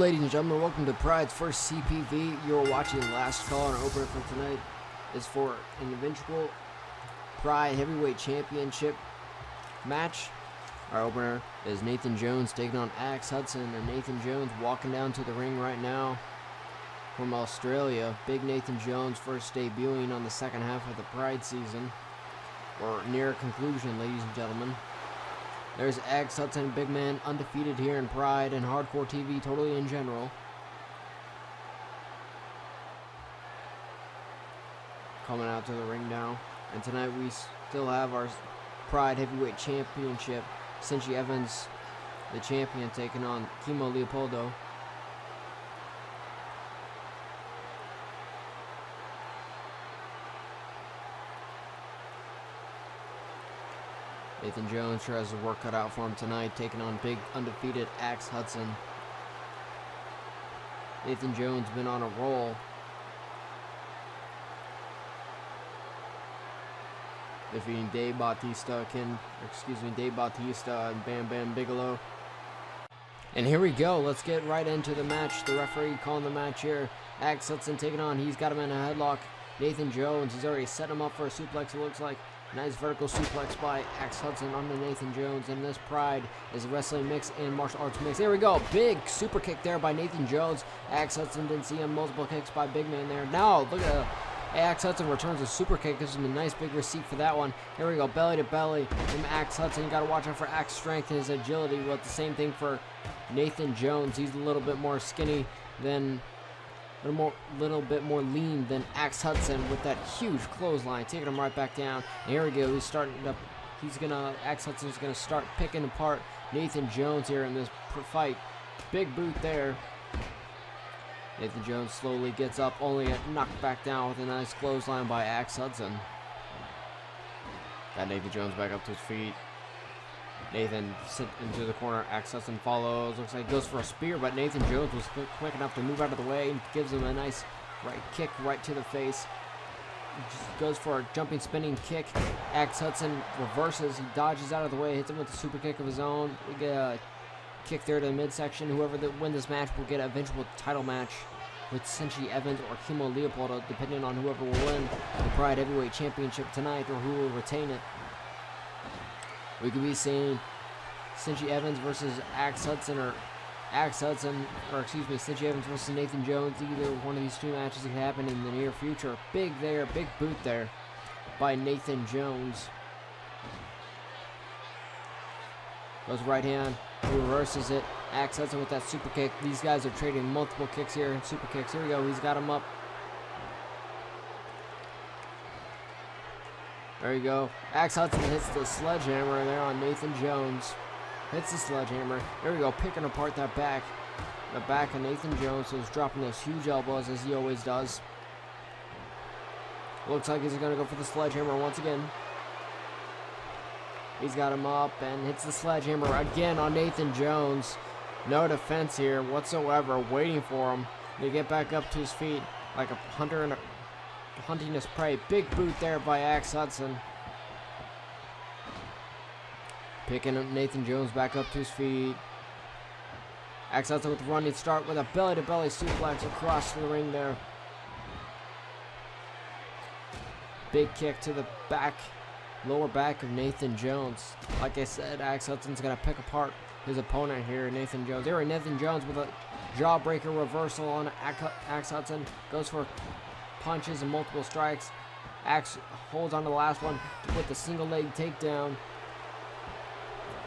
ladies and gentlemen, welcome to Pride's first CPV. You're watching last call, and our opener for tonight is for an eventual Pride Heavyweight Championship match. Our opener is Nathan Jones taking on Hudson, and Nathan Jones walking down to the ring right now from Australia. Big Nathan Jones first debuting on the second half of the Pride season, or near conclusion, ladies and gentlemen. There's Hudson, big man, undefeated here in Pride and Hardcore TV, totally in general. Coming out to the ring now. And tonight we still have our Pride Heavyweight Championship. Cinchy Evans, the champion, taking on Kimo Leopoldo. Nathan Jones sure has a work cut out for him tonight, taking on big undefeated Hudson. Nathan Jones been on a roll. Defeating Dave Bautista and Bam Bam Bigelow. And here we go. Let's get right into the match. The referee calling the match here. Hudson taking on. He's got him in a headlock. Nathan Jones. He's already set him up for a suplex. It looks like. Nice vertical suplex by Hudson onto Nathan Jones. And this Pride is a wrestling mix and martial arts mix. There we go. Big super kick there by Nathan Jones. Hudson didn't see him. Multiple kicks by big man there. Now look at Hudson returns a super kick. Gives him a nice big receipt for that one. Here we go. Belly to belly from Hudson. You got to watch out for Axe's strength and his agility. Well, the same thing for Nathan Jones. He's a little bit more skinny than... little bit more lean than Hudson with that huge clothesline, taking him right back down. And here we go. Hudson's gonna start picking apart Nathan Jones here in this fight. Big boot there. Nathan Jones slowly gets up, only get knocked back down with a nice clothesline by Hudson. Got Nathan Jones back up to his feet. Nathan sent into the corner. Hudson follows. Looks like he goes for a spear, but Nathan Jones was quick enough to move out of the way and gives him a nice right kick right to the face. Just goes for a jumping, spinning kick. Hudson reverses. He dodges out of the way, hits him with a super kick of his own. We get a kick there to the midsection. Whoever wins this match will get an eventual title match with Cinchy Evans or Kimo Leopoldo, depending on whoever will win the Pride Heavyweight Championship tonight or who will retain it. We could be seeing Cinchy Evans versus Hudson, or Cinchy Evans versus Nathan Jones. Either one of these two matches could happen in the near future. Big boot there by Nathan Jones. Goes right hand, reverses it. Hudson with that super kick. These guys are trading multiple kicks here and super kicks. Here we go. He's got him up. There you go. Hudson hits the sledgehammer there on Nathan Jones. Hits the sledgehammer. There we go. Picking apart that back. The back of Nathan Jones. So he's dropping those huge elbows as he always does. Looks like he's going to go for the sledgehammer once again. He's got him up and hits the sledgehammer again on Nathan Jones. No defense here whatsoever. Waiting for him to get back up to his feet like a hunter and hunting his prey. Big boot there by Hudson. Picking up Nathan Jones back up to his feet. Hudson with a running start with a belly-to-belly suplex across the ring there. Big kick to the back, lower back of Nathan Jones. Like I said, Hudson's going to pick apart his opponent here, Nathan Jones. There, Nathan Jones with a jawbreaker reversal on Hudson. Goes for punches and multiple strikes. Holds on to the last one with the single leg takedown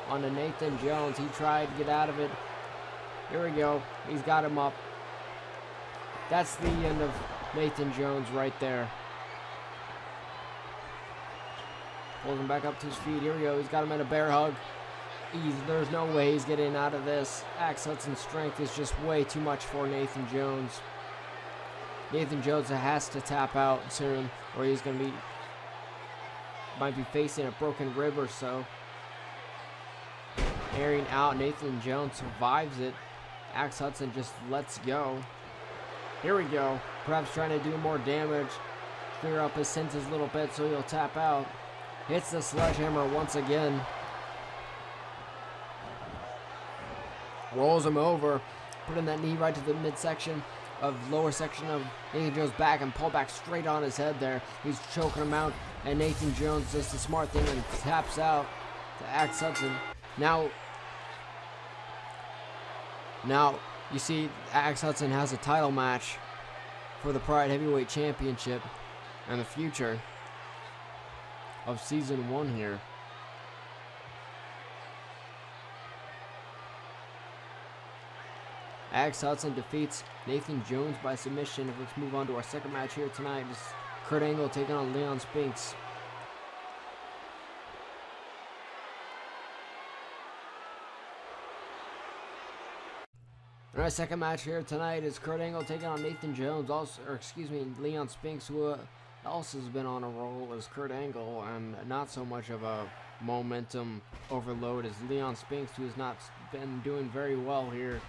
on Nathan Jones. He tried to get out of it. Here we go. He's got him up. That's the end of Nathan Jones right there. Pulls him back up to his feet. Here we go. He's got him in a bear hug. There's no way he's getting out of this. Hudson's strength is just way too much for Nathan Jones. Nathan Jones has to tap out soon, or he's going to might be facing a broken rib or so. Airing out, Nathan Jones survives it. Hudson just lets go. Here we go. Perhaps trying to do more damage, clear up his senses a little bit so he'll tap out. Hits the sledgehammer once again. Rolls him over. putting that knee right to the midsection of lower section of Nathan Jones' back and pull back straight on his head there. He's choking him out, and Nathan Jones does the smart thing and taps out to Axe Hudson. Now you see Axe Hudson has a title match for the Pride Heavyweight Championship and the future of Season 1 here. Axe Hudson defeats Nathan Jones by submission. Let's move on to our second match here tonight. This is Kurt Angle taking on Leon Spinks. Our second match here tonight is Kurt Angle taking on Nathan Jones, Leon Spinks, who also has been on a roll as Kurt Angle, and not so much of a momentum overload as Leon Spinks, who has not been doing very well here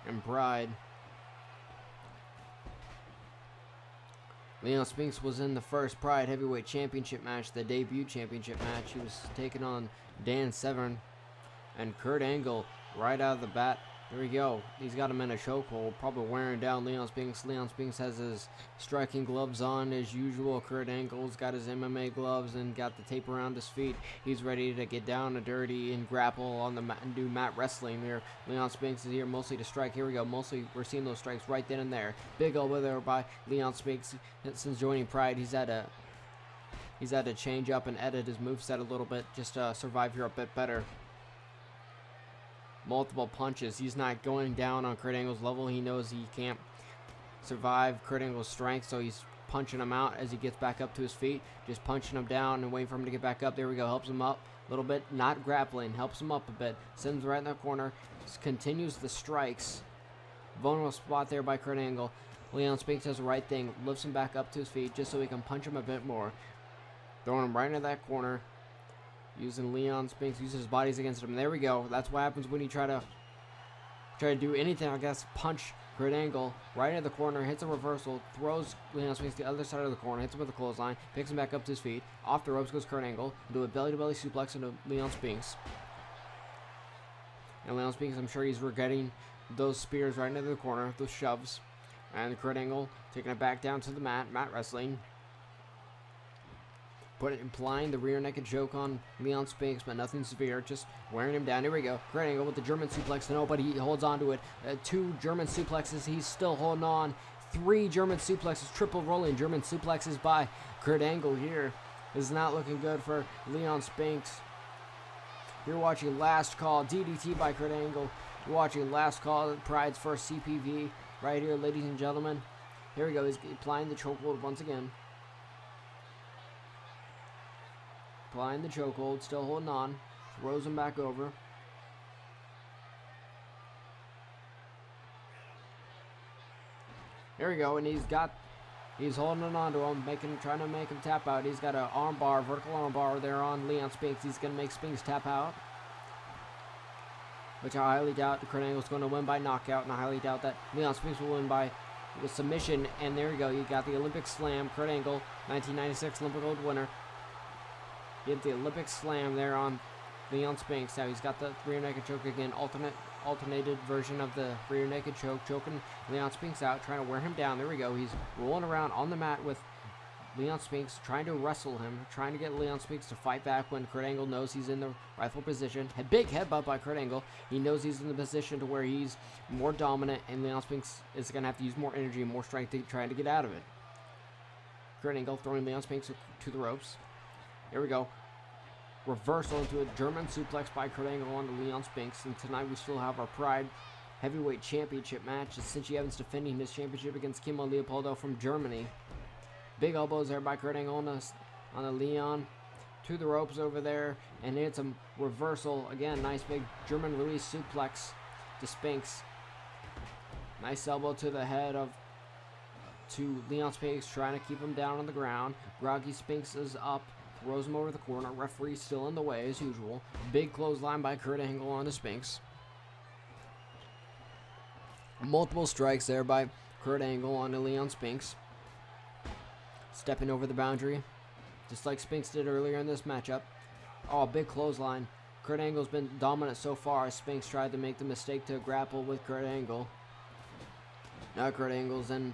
in Pride. Leon Spinks was in the first Pride Heavyweight Championship match, the debut championship match. He was taking on Dan Severn, and Kurt Angle right out of the bat. Here we go. He's got him in a chokehold, probably wearing down Leon Spinks. Leon Spinks has his striking gloves on as usual. Kurt Angle's got his MMA gloves and got the tape around his feet. He's ready to get down and dirty and grapple on the mat and do mat wrestling here. Leon Spinks is here mostly to strike. Here we go. Mostly we're seeing those strikes right then and there. Big elbow there by Leon Spinks. Since joining Pride, he's had to change up and edit his moveset a little bit just to survive here a bit better. Multiple punches. He's not going down on Kurt Angle's level. He knows he can't survive Kurt Angle's strength, so he's punching him out as he gets back up to his feet. Just punching him down and waiting for him to get back up. There we go. Helps him up a little bit. Not grappling. Helps him up a bit. Sends him right in the corner. Continues the strikes. Vulnerable spot there by Kurt Angle. Leon Spinks does the right thing. Lifts him back up to his feet just so he can punch him a bit more. Throwing him right into that corner. Using Leon Spinks, uses his bodies against him. There we go. That's what happens when you try to do anything, I guess. Punch Kurt Angle right into the corner, hits a reversal, throws Leon Spinks to the other side of the corner, hits him with a clothesline, picks him back up to his feet. Off the ropes goes Kurt Angle, into a belly-to-belly suplex into Leon Spinks. And Leon Spinks, I'm sure he's regretting those spears right into the corner, those shoves. And Kurt Angle taking it back down to the mat wrestling. Implying the rear naked choke on Leon Spinks, but nothing severe, just wearing him down. Here we go. Kurt Angle with the German suplex to nobody. He holds on to it. 2 German suplexes. He's still holding on. 3 German suplexes. Triple rolling German suplexes by Kurt Angle here. This is not looking good for Leon Spinks. You're watching Last Call. DDT by Kurt Angle. You're watching Last Call. Pride's first CPV right here, ladies and gentlemen. Here we go. He's applying the chokehold once again. Applying the chokehold, still holding on. Throws him back over. Here we go, and he's holding on to him, trying to make him tap out. He's got an arm bar, vertical arm bar there on Leon Spinks. He's gonna make Spinks tap out, which I highly doubt Kurt Angle's going to win by knockout, and I highly doubt that Leon Spinks will win by submission. And there you go, you got the Olympic Slam. Kurt Angle, 1996 Olympic gold winner. Get the Olympic Slam there on Leon Spinks. Now he's got the rear naked choke again, alternated version of the rear naked choke, choking Leon Spinks out, trying to wear him down. There we go. He's rolling around on the mat with Leon Spinks, trying to wrestle him, trying to get Leon Spinks to fight back when Kurt Angle knows he's in the rightful position. A big headbutt by Kurt Angle. He knows he's in the position to where he's more dominant, and Leon Spinks is going to have to use more energy and more strength to try to get out of it. Kurt Angle throwing Leon Spinks to the ropes. Here we go. Reversal into a German suplex by Kurt Angle onto Leon Spinks. And tonight we still have our Pride Heavyweight Championship match. As Cinchy Evans defending his championship against Kimo Leopoldo from Germany. Big elbows there by Kurt Angle on the Leon. To the ropes over there. And it's a reversal. Again, nice big German release suplex to Spinks. Nice elbow to the head to Leon Spinks, trying to keep him down on the ground. Groggy Spinks is up. Throws him over the corner. Referee still in the way as usual. Big clothesline by Kurt Angle on the Spinks. Multiple strikes there by Kurt Angle on the Leon Spinks. Stepping over the boundary, just like Spinks did earlier in this matchup. Oh, big clothesline Kurt Angle's been dominant so far. Spinks tried to make the mistake to grapple with Kurt Angle. Now Kurt Angle's in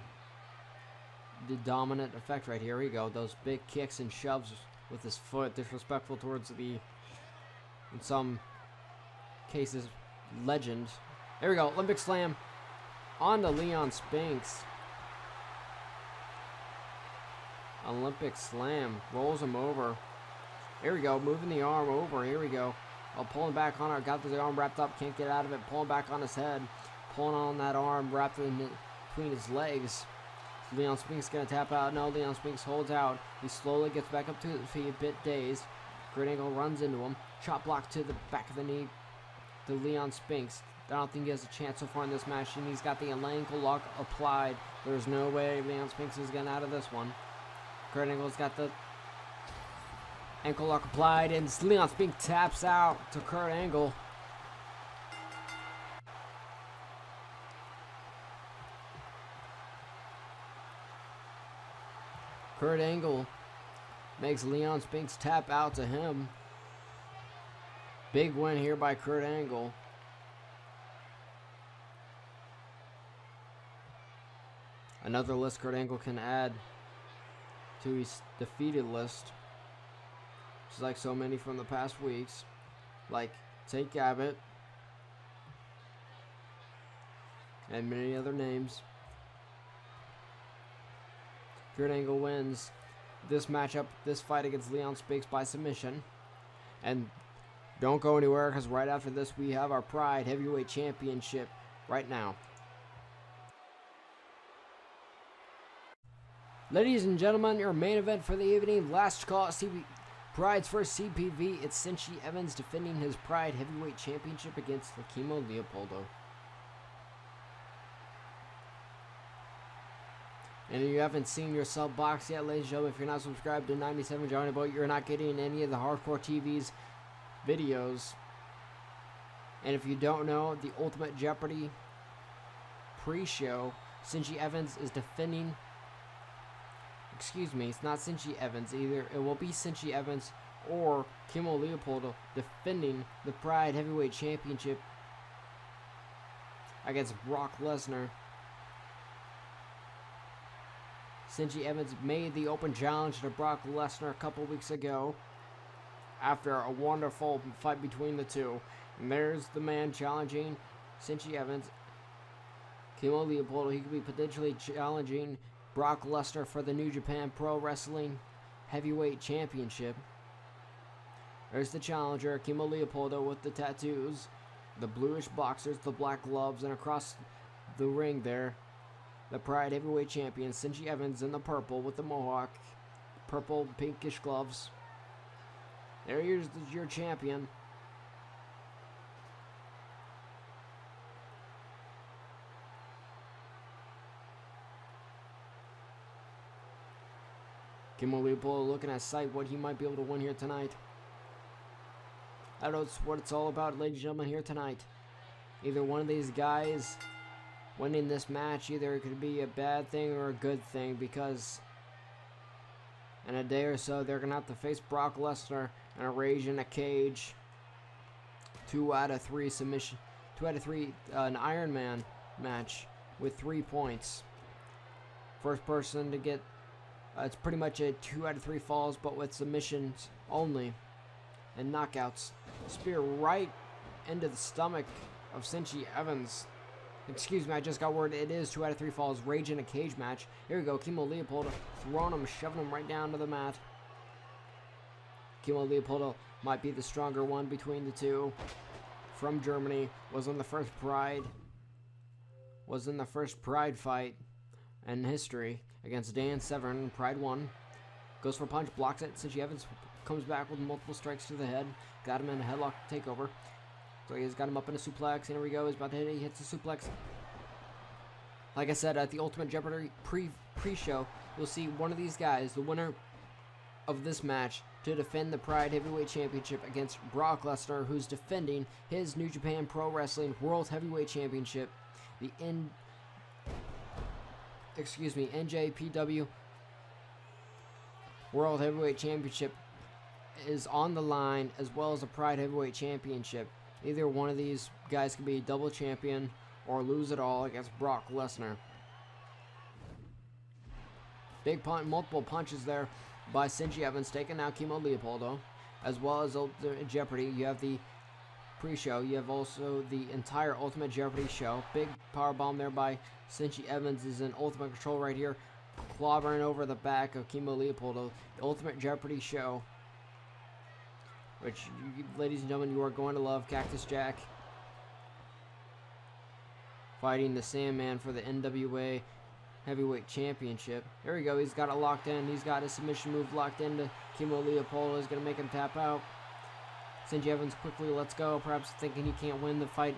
the dominant effect right here. Here we go. Those big kicks and shoves with his foot. Disrespectful towards the, in some cases, legend. There we go. Olympic Slam on to Leon Spinks. Olympic Slam. Rolls him over. Here we go. Moving the arm over. Here we go. Oh, pulling back on her. Got the arm wrapped up. Can't get out of it. Pulling back on his head. Pulling on that arm wrapped in between his legs. Leon Spinks going to tap out. No, Leon Spinks holds out. He slowly gets back up to his feet, a bit dazed. Kurt Angle runs into him. Chop block to the back of the knee to Leon Spinks. I don't think he has a chance so far in this match, and he's got the ankle lock applied. There's no way Leon Spinks is getting out of this one. Kurt Angle's got the ankle lock applied, and Leon Spinks taps out to Kurt Angle. Kurt Angle makes Leon Spinks tap out to him. Big win here by Kurt Angle. Another list Kurt Angle can add to his defeated list. Just like so many from the past weeks. Like Tank Abbott. And many other names. Kurt Angle wins this matchup, this fight against Leon Spinks by submission. And don't go anywhere, because right after this we have our Pride Heavyweight Championship right now. Ladies and gentlemen, your main event for the evening, last call at Pride's first CPV. It's Cinchy Evans defending his Pride Heavyweight Championship against Kimo Leopoldo. And if you haven't seen your sub box yet, ladies and gentlemen, if you're not subscribed to 97 Johnny Boy, you're not getting any of the Hardcore TV's videos. And if you don't know, the Ultimate Jeopardy pre-show, Cinchy Evans is defending... Excuse me, it's not Cinchy Evans either. It will be Cinchy Evans or Kimo Leopoldo defending the Pride Heavyweight Championship against Brock Lesnar. Cinchy Evans made the open challenge to Brock Lesnar a couple weeks ago after a wonderful fight between the two. And there's the man challenging Cinchy Evans. Kimo Leopoldo, he could be potentially challenging Brock Lesnar for the New Japan Pro Wrestling Heavyweight Championship. There's the challenger, Kimo Leopoldo, with the tattoos, the bluish boxers, the black gloves, and across the ring there, the Pride Heavyweight Champion, Cinchy Evans, in the purple with the mohawk, purple pinkish gloves. There's your champion. Kimo Leopoldo looking at sight what he might be able to win here tonight. I don't know what it's all about, ladies and gentlemen, here tonight. Either one of these guys winning this match, either it could be a bad thing or a good thing, because in a day or so they're gonna have to face Brock Lesnar in a rage in a cage. 2 out of 3 submission, 2 out of 3 an Iron Man match with 3 points. First person to get it's pretty much a 2 out of 3 falls, but with submissions only and knockouts. Spear right into the stomach of Cinchy Evans. Excuse me, I just got word it is 2 out of 3 falls. Rage in a cage match. Here we go. Kimo Leopoldo throwing him, shoving him right down to the mat. Kimo Leopoldo might be the stronger one between the two. From Germany, was in the first Pride fight in history against Dan Severn. Pride 1. Goes for a punch, blocks it. Cinchy Evans comes back with multiple strikes to the head. Got him in a headlock takeover. So he's got him up in a suplex, and here we go. He's about to hit it. He hits the suplex. Like I said, at the Ultimate Jeopardy pre-show, you'll see one of these guys, the winner of this match, to defend the Pride Heavyweight Championship against Brock Lesnar, who's defending his New Japan Pro Wrestling World Heavyweight Championship, the NJPW World Heavyweight Championship is on the line, as well as a Pride Heavyweight Championship. Either one of these guys could be double champion or lose it all against Brock Lesnar. Big punch, multiple punches there by Cinchy Evans, taking out Kimo Leopoldo, as well as Ultimate Jeopardy. You have the pre-show. You have also the entire Ultimate Jeopardy show. Big power bomb there by Cinchy Evans is in Ultimate Control right here, clobbering over the back of Kimo Leopoldo. The Ultimate Jeopardy show, which, ladies and gentlemen, you are going to love. Cactus Jack fighting the Sandman for the NWA Heavyweight Championship. Here we go. He's got it locked in. He's got his submission move locked into Kimo Leopoldo. Is going to make him tap out. Cinchy Evans quickly lets go, perhaps thinking he can't win the fight,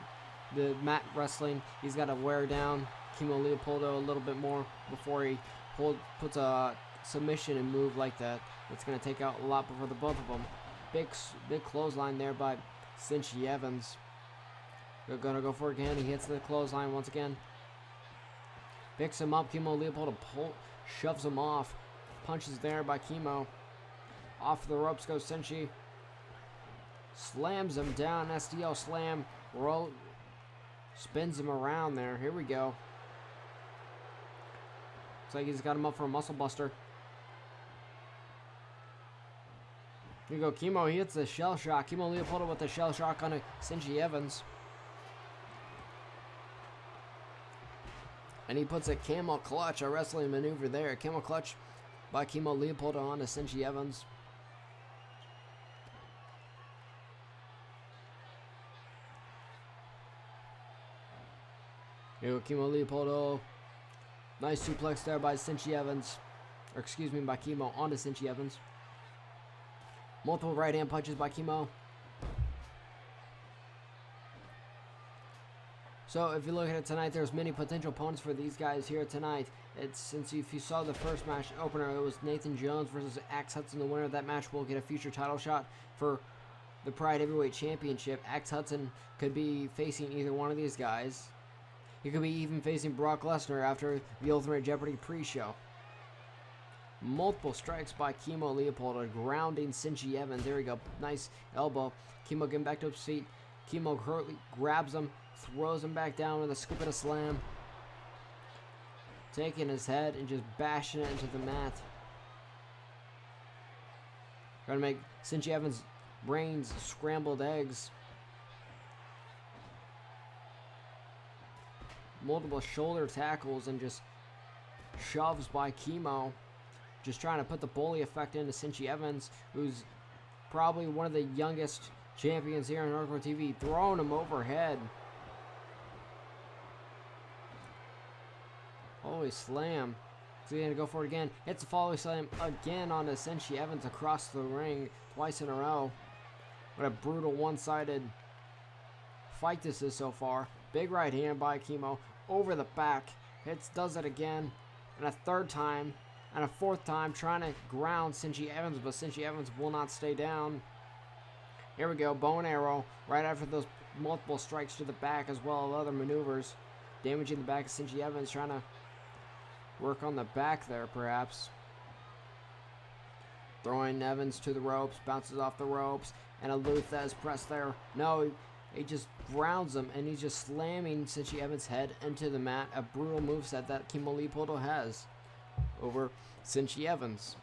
the mat wrestling. He's got to wear down Kimo Leopoldo a little bit more before he puts a submission and move like that. It's going to take out a lot for the both of them. Big clothesline there by Cinchy Evans. They're going to go for it again. He hits the clothesline once again. Picks him up. Kimo Leopoldo shoves him off. Punches there by Kimo. Off the ropes goes Cinchy. Slams him down. SDL slam. Spins him around there. Here we go. Looks like he's got him up for a muscle buster. Here you go. Kimo, he hits the shell shock. Kimo Leopoldo with the shell shock on Cinchy Evans. And he puts a camel clutch, a wrestling maneuver there. A camel clutch by Kimo Leopoldo onto Cinchy Evans. Here we go, Kimo Leopoldo. Nice suplex there by Cinchy Evans. Or excuse me, by Kimo onto Cinchy Evans. Multiple right hand punches by Kimo. So if you look at it tonight, there's many potential opponents for these guys here tonight. Since if you saw the first match opener, it was Nathan Jones versus Axe Hudson. The winner of that match will get a future title shot for the Pride Heavyweight Championship. Axe Hudson could be facing either one of these guys. He could be even facing Brock Lesnar after the Ultimate Jeopardy pre-show. Multiple strikes by Kimo Leopoldo, grounding Cinchy Evans. There we go. Nice elbow. Kimo getting back to his feet. Kimo currently grabs him, throws him back down with a scoop and a slam. Taking his head and just bashing it into the mat. Trying to make Cinchy Evans' brains scrambled eggs. Multiple shoulder tackles and just shoves by Kimo. Just trying to put the bully effect into Cinchy Evans, who's probably one of the youngest champions here on Hardcore TV, throwing him overhead. Holy slam. So he's going to go for it again. Hits a follow slam again onto Cinchy Evans across the ring twice in a row. What a brutal one-sided fight this is so far. Big right hand by Kimo over the back. Does it again. And a third time. And a fourth time trying to ground Cinchy Evans, but Cinchy Evans will not stay down. Here we go, bow and arrow, right after those multiple strikes to the back as well as other maneuvers. Damaging the back of Cinchy Evans, trying to work on the back there perhaps. Throwing Evans to the ropes, bounces off the ropes, and a Luthez press there. No, he just grounds him, and he's just slamming Cinchy Evans' head into the mat. A brutal moveset that Kimo Leopoldo has over Cinchy Evans.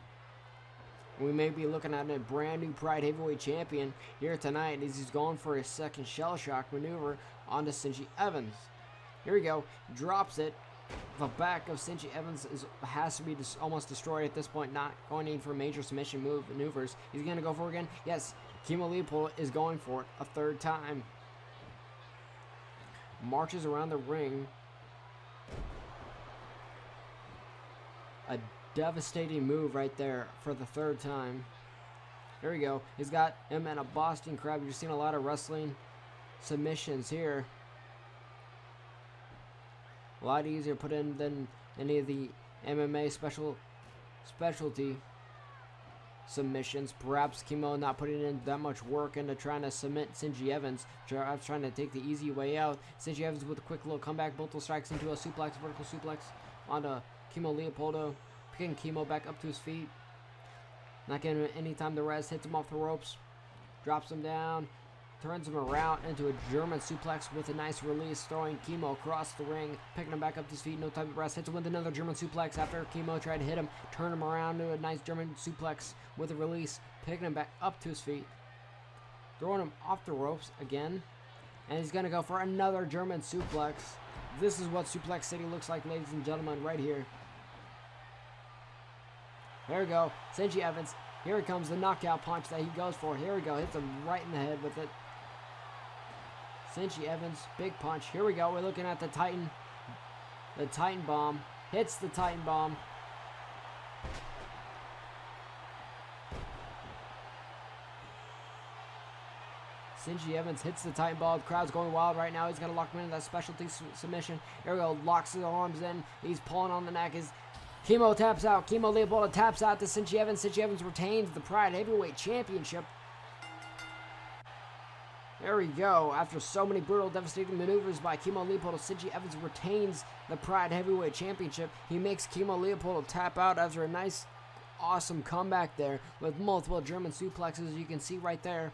We may be looking at a brand new Pride Heavyweight Champion here tonight as he's going for his second shell shock maneuver onto Cinchy Evans. Here we go, drops it. The back of Cinchy Evans has to be almost destroyed at this point, not going in for major submission maneuvers. He's going to go for it again. Yes, Kimo Leopoldo is going for it a third time. Marches around the ring. A devastating move right there for the third time. There we go. He's got him in a Boston Crab. You've seen a lot of wrestling submissions here. A lot easier to put in than any of the MMA specialty submissions. Perhaps Kimo not putting in that much work into trying to submit Cinchy Evans. Trying to take the easy way out. Cinchy Evans with a quick little comeback. Multiple strikes into a suplex, vertical suplex onto Kimo Leopoldo. Picking Kimo back up to his feet. Not getting any time to rest. Hits him off the ropes. Drops him down. Turns him around into a German suplex with a nice release. Throwing Kimo across the ring. Picking him back up to his feet. No time to rest. Hits him with another German suplex after Kimo tried to hit him. Turn him around to a nice German suplex with a release. Picking him back up to his feet. Throwing him off the ropes again. And he's going to go for another German suplex. This is what Suplex City looks like, ladies and gentlemen, right here. There we go. Cinchy Evans. Here comes the knockout punch that he goes for. Here we go. Hits him right in the head with it. Cinchy Evans. Big punch. Here we go. We're looking at the Titan. The Titan Bomb. Hits the Titan Bomb. Cinchy Evans hits the Titan Ball. The crowd's going wild right now. He's going to lock him into that specialty submission. Here we go. Locks his arms in. He's pulling on the neck. Kimo taps out. Kimo Leopoldo taps out to Cinchy Evans. Cinchy Evans retains the Pride Heavyweight Championship. There we go. After so many brutal, devastating maneuvers by Kimo Leopoldo, Cinchy Evans retains the Pride Heavyweight Championship. He makes Kimo Leopoldo tap out after a nice, awesome comeback there with multiple German suplexes, you can see right there.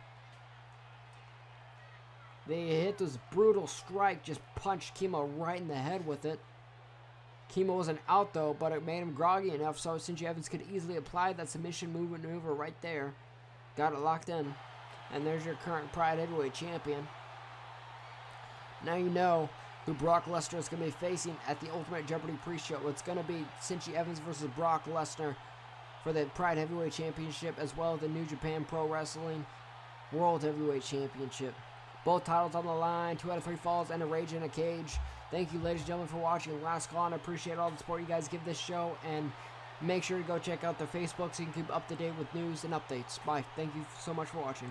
They hit this brutal strike, just punched Kimo right in the head with it. Kimo wasn't out though, but it made him groggy enough so Cinchy Evans could easily apply that submission maneuver right there. Got it locked in. And there's your current Pride Heavyweight Champion. Now you know who Brock Lesnar is going to be facing at the Ultimate Jeopardy pre-show. It's going to be Cinchy Evans versus Brock Lesnar for the Pride Heavyweight Championship, as well as the New Japan Pro Wrestling World Heavyweight Championship. Both titles on the line, 2 out of 3 falls, and a rage in a cage. Thank you, ladies and gentlemen, for watching. Last call, and I appreciate all the support you guys give this show. And make sure to go check out their Facebook so you can keep up to date with news and updates. Bye. Thank you so much for watching.